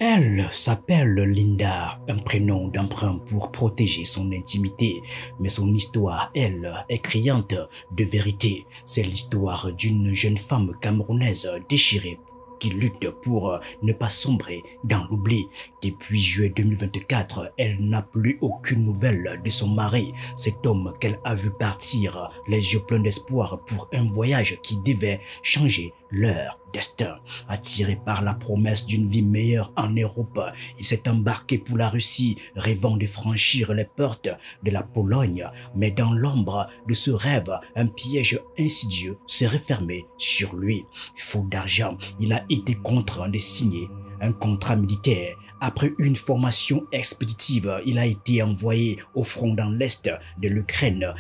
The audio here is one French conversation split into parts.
Elle s'appelle Linda, un prénom d'emprunt pour protéger son intimité, mais son histoire, elle, est criante de vérité. C'est l'histoire d'une jeune femme camerounaise déchirée qui lutte pour ne pas sombrer dans l'oubli. Depuis juillet 2024, elle n'a plus aucune nouvelle de son mari, cet homme qu'elle a vu partir, les yeux pleins d'espoir pour un voyage qui devait changer leur destin. Attiré par la promesse d'une vie meilleure en Europe, il s'est embarqué pour la Russie, rêvant de franchir les portes de la Pologne. Mais dans l'ombre de ce rêve, un piège insidieux s'est refermé sur lui. Faute d'argent, il a été contraint de signer un contrat militaire. Après une formation expéditive, il a été envoyé au front dans l'est de l'Ukraine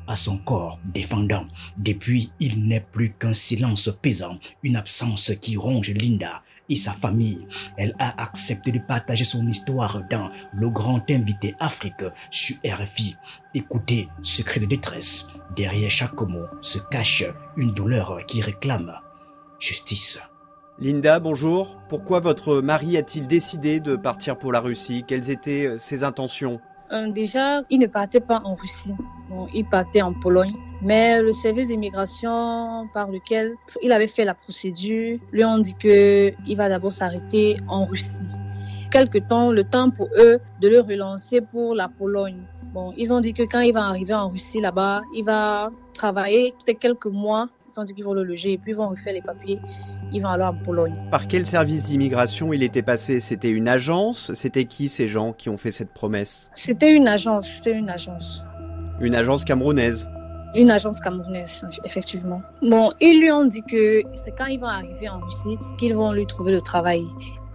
à son corps défendant. Depuis, il n'est plus qu'un silence pesant, une absence qui ronge Linda et sa famille. Elle a accepté de partager son histoire dans Le Grand Invité Afrique sur RFI. Écoutez ce cri de détresse. Derrière chaque mot se cache une douleur qui réclame justice. Linda, bonjour. Pourquoi votre mari a-t-il décidé de partir pour la Russie? Quelles étaient ses intentions? Déjà, il ne partait pas en Russie. Bon, il partait en Pologne. Mais le service d'immigration par lequel il avait fait la procédure lui ont dit qu'il va d'abord s'arrêter en Russie. Quelque temps, le temps pour eux de le relancer pour la Pologne. Bon, ils ont dit que quand il va arriver en Russie là-bas, il va travailler peut-être quelques mois. Ils ont dit qu'ils vont le loger et puis ils vont refaire les papiers. Ils vont aller en Pologne. Par quel service d'immigration il était passé? C'était une agence? C'était qui ces gens qui ont fait cette promesse? C'était une agence. Une agence camerounaise? Une agence camerounaise, effectivement. Bon, ils lui ont dit que c'est quand ils vont arriver en Russie qu'ils vont lui trouver le travail.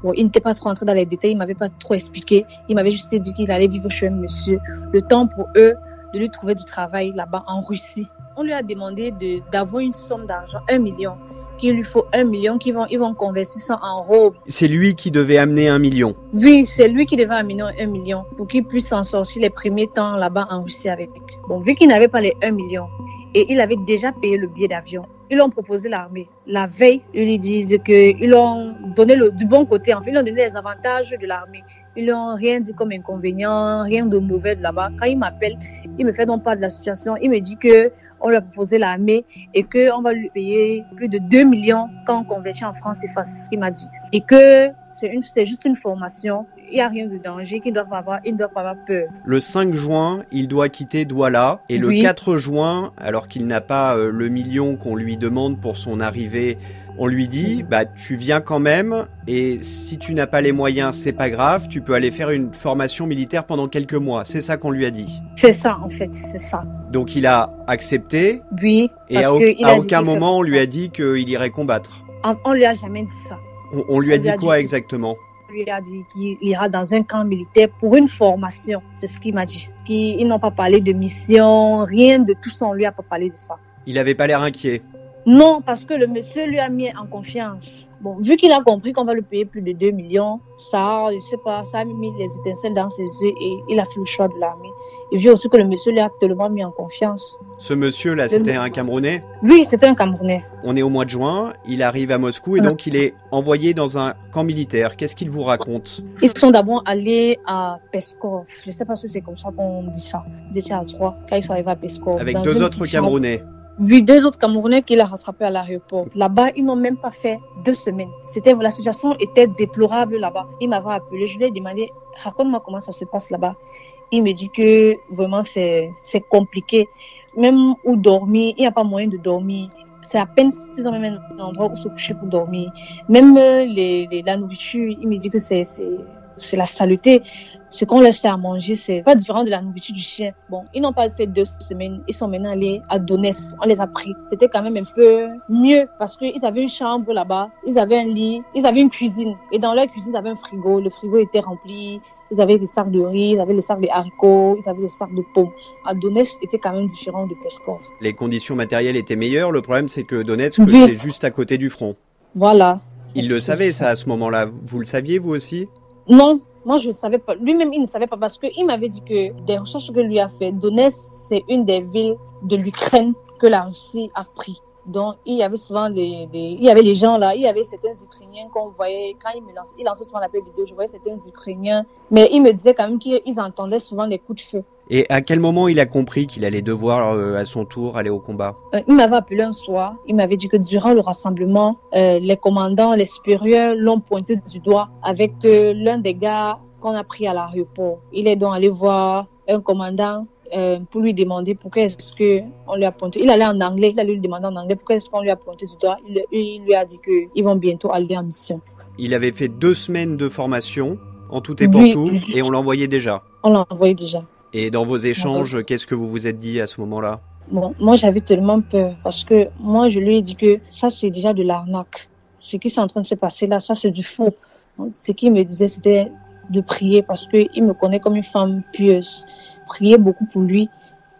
Bon, il n'était pas trop entré dans les détails, il m'avait pas trop expliqué. Il m'avait juste dit qu'il allait vivre chez un monsieur. Le temps pour eux de lui trouver du travail là-bas en Russie. On lui a demandé d'avoir une somme d'argent, 1 million. Qu'il lui faut 1 million, ils vont convertir ça en robes. C'est lui qui devait amener 1 million? Oui, c'est lui qui devait amener 1 million pour qu'il puisse s'en sortir les premiers temps là-bas en Russie avec. Bon, vu qu'il n'avait pas les 1 million et il avait déjà payé le billet d'avion, ils lui ont proposé l'armée. La veille, ils lui disent qu'ils l'ont donné du bon côté. En fait, ils lui ont donné les avantages de l'armée. Ils n'ont rien dit comme inconvénient, rien de mauvais de là-bas. Quand il m'appelle, il me fait donc part de la situation. Il me dit qu'on lui a proposé l'armée et qu'on va lui payer plus de 2 millions quand on convertit en France CFA, c'est ce qu'il m'a dit. Et que c'est juste une formation, il n'y a rien de danger, ils ne doivent pas avoir peur. Le 5 juin, il doit quitter Douala et le 4 juin, alors qu'il n'a pas le million qu'on lui demande pour son arrivée, on lui dit, tu viens quand même et si tu n'as pas les moyens, c'est pas grave, tu peux aller faire une formation militaire pendant quelques mois. C'est ça qu'on lui a dit? C'est ça, en fait, c'est ça. Donc il a accepté? Oui. Et à aucun moment on lui a dit qu'il irait combattre? On lui a jamais dit ça. On lui a dit quoi exactement? On lui a dit qu'il ira dans un camp militaire pour une formation. C'est ce qu'il m'a dit. Ils n'ont pas parlé de mission, rien de tout ça, on lui a pas parlé de ça. Il avait pas l'air inquiet? Non, parce que le monsieur lui a mis en confiance. Bon, vu qu'il a compris qu'on va lui payer plus de 2 millions, ça, je sais pas, ça a mis les étincelles dans ses yeux et il a fait le choix de l'armée. Et vu aussi que le monsieur lui a tellement mis en confiance. Ce monsieur-là, c'était un Camerounais? Oui, c'était un Camerounais. On est au mois de juin, il arrive à Moscou et donc il est envoyé dans un camp militaire. Qu'est-ce qu'il vous raconte? Ils sont d'abord allés à Peskov. Je sais pas si c'est comme ça qu'on dit ça. Ils étaient à 3 quand ils sont arrivés à Peskov. Avec 2 autres Camerounais? Oui, 2 autres Camerounais qu'il a rattrapés à l'aéroport. Là-bas, ils n'ont même pas fait 2 semaines. La situation était déplorable là-bas. Il m'avait appelé, je lui ai demandé, raconte-moi comment ça se passe là-bas. Il me dit que vraiment c'est compliqué. Même où dormir, il n'y a pas moyen de dormir. C'est à peine si dans même un endroit où se coucher pour dormir. Même la nourriture, il me dit que c'est la saleté. Ce qu'on laisse à manger, c'est pas différent de la nourriture du chien. Bon, ils n'ont pas fait 2 semaines. Ils sont maintenant allés à Donetsk. On les a pris. C'était quand même un peu mieux parce qu'ils avaient une chambre là-bas. Ils avaient un lit. Ils avaient une cuisine. Et dans leur cuisine, ils avaient un frigo. Le frigo était rempli. Ils avaient des sacs de riz. Ils avaient les sacs de haricots. Ils avaient le sac de pommes. À Donetsk, c'était quand même différent de Peskov. Les conditions matérielles étaient meilleures. Le problème, c'est que Donetsk, c'est juste à côté du front. Voilà. Il le savait, ça, à ce moment-là. Vous le saviez, vous aussi? Non. Moi, je ne savais pas. Lui-même, il ne savait pas parce qu'il m'avait dit que des recherches que lui a fait, Donetsk, c'est une des villes de l'Ukraine que la Russie a pris. Donc, il y avait souvent il y avait les gens là, il y avait certains Ukrainiens qu'on voyait, quand il lançait souvent l'appel vidéo, je voyais certains Ukrainiens, mais il me disait quand même qu'ils entendaient souvent les coups de feu. Et à quel moment il a compris qu'il allait devoir à son tour aller au combat? Il m'avait appelé un soir, il m'avait dit que durant le rassemblement, les commandants, les supérieurs l'ont pointé du doigt avec l'un des gars qu'on a pris à l'aéroport. Il est donc allé voir un commandant pour lui demander pourquoi est-ce qu'on lui a pointé. Il allait en anglais, il allait lui demander en anglais pourquoi est-ce qu'on lui a pointé du doigt. Il lui a dit qu'ils vont bientôt aller en mission. Il avait fait 2 semaines de formation, en tout et pour tout, et on l'envoyait déjà. On l'envoyait déjà. Et dans vos échanges, qu'est-ce que vous vous êtes dit à ce moment-là? Bon, moi j'avais tellement peur parce que moi je lui ai dit que ça c'est déjà de l'arnaque. Ce qui est en train de se passer là, ça c'est du faux. Ce qu'il me disait c'était de prier parce qu'il me connaît comme une femme pieuse. Prier beaucoup pour lui,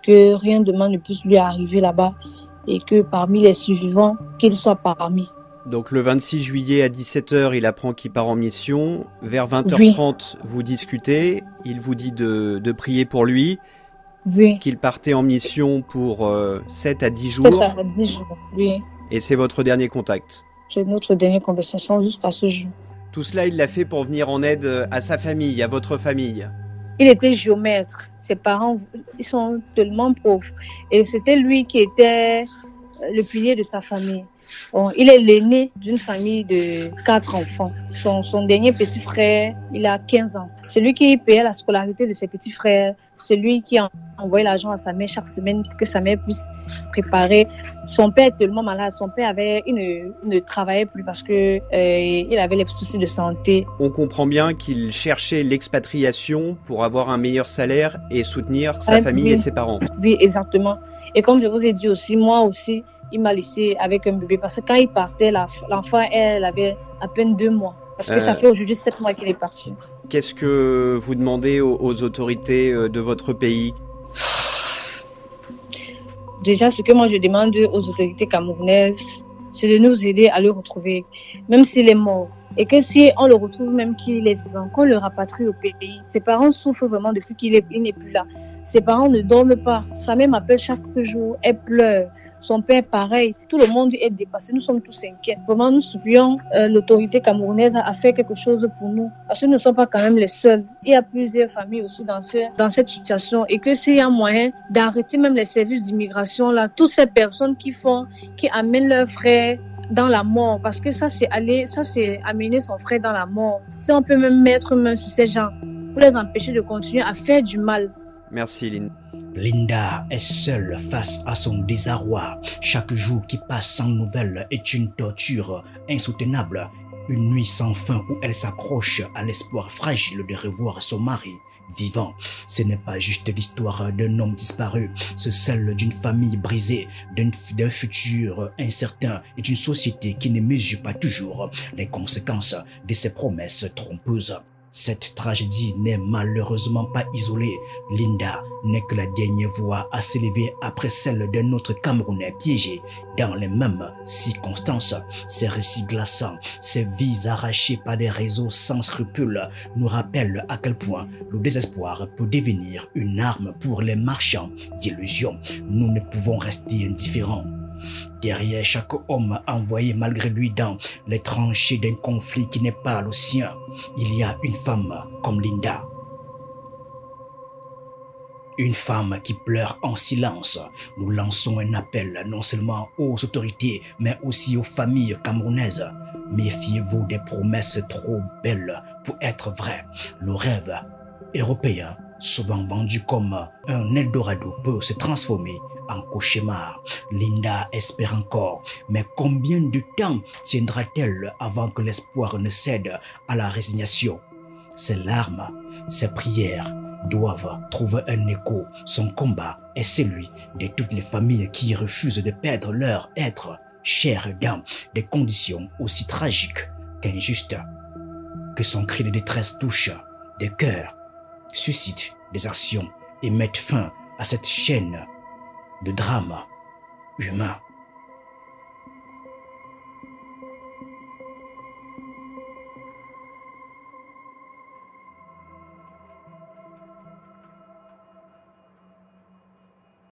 que rien de mal ne puisse lui arriver là-bas et que parmi les survivants, qu'il soit parmi. Donc le 26 juillet à 17h, il apprend qu'il part en mission. Vers 20h30, vous discutez. Il vous dit de prier pour lui. Oui. Qu'il partait en mission pour 7 à 10 jours. 7 à 10 jours, oui. Et c'est votre dernier contact? C'est notre dernière conversation jusqu'à ce jour. Tout cela, il l'a fait pour venir en aide à sa famille, à votre famille. Il était géomètre. Ses parents, ils sont tellement pauvres. Et c'était lui qui était le pilier de sa famille. Bon, il est l'aîné d'une famille de 4 enfants. Son dernier petit frère, il a 15 ans. C'est lui qui payait la scolarité de ses petits frères. C'est lui qui envoyait l'argent à sa mère chaque semaine pour que sa mère puisse préparer. Son père est tellement malade. Son père il ne travaillait plus parce que il avait les soucis de santé. On comprend bien qu'il cherchait l'expatriation pour avoir un meilleur salaire et soutenir sa famille et ses parents. Oui, exactement. Et comme je vous ai dit aussi, moi aussi, il m'a laissé avec un bébé parce que quand il partait, l'enfant, elle avait à peine 2 mois. Parce que ça fait aujourd'hui 7 mois qu'il est parti. Qu'est-ce que vous demandez aux autorités de votre pays? Déjà, ce que moi je demande aux autorités camerounaises, c'est de nous aider à le retrouver, même s'il est mort. Et que si on le retrouve même qu'il est vivant, qu'on le rapatrie au pays. Ses parents souffrent vraiment depuis qu'il n'est plus là. Ses parents ne dorment pas. Sa mère m'appelle chaque jour, elle pleure. Son père, pareil. Tout le monde est dépassé. Nous sommes tous inquiets. Vraiment, nous supplions l'autorité camerounaise à faire quelque chose pour nous. Parce que nous ne sommes pas quand même les seuls. Il y a plusieurs familles aussi dans cette situation. Et que s'il y a moyen d'arrêter même les services d'immigration, là, toutes ces personnes qui amènent leurs frères dans la mort. Parce que ça, c'est amener son frère dans la mort. Si on peut même mettre main sur ces gens pour les empêcher de continuer à faire du mal. Merci, Lynn. Linda est seule face à son désarroi. Chaque jour qui passe sans nouvelles est une torture insoutenable. Une nuit sans fin où elle s'accroche à l'espoir fragile de revoir son mari vivant. Ce n'est pas juste l'histoire d'un homme disparu, c'est celle d'une famille brisée, d'un futur incertain et d'une société qui ne mesure pas toujours les conséquences de ses promesses trompeuses. Cette tragédie n'est malheureusement pas isolée. Linda n'est que la dernière voix à s'élever après celle d'un autre Camerounais piégé dans les mêmes circonstances. Ces récits glaçants, ces vies arrachées par des réseaux sans scrupules nous rappellent à quel point le désespoir peut devenir une arme pour les marchands d'illusions. Nous ne pouvons rester indifférents. Derrière chaque homme envoyé malgré lui dans les tranchées d'un conflit qui n'est pas le sien, il y a une femme comme Linda. Une femme qui pleure en silence. Nous lançons un appel non seulement aux autorités, mais aussi aux familles camerounaises. Méfiez-vous des promesses trop belles pour être vraies. Le rêve européen, souvent vendu comme un Eldorado, peut se transformer en cauchemar. Linda espère encore, mais combien de temps tiendra-t-elle avant que l'espoir ne cède à la résignation? Ses larmes, ses prières doivent trouver un écho. Son combat est celui de toutes les familles qui refusent de perdre leur être cher dans des conditions aussi tragiques qu'injustes. Que son cri de détresse touche des cœurs, suscite des actions et mette fin à cette chaîne de drame humain.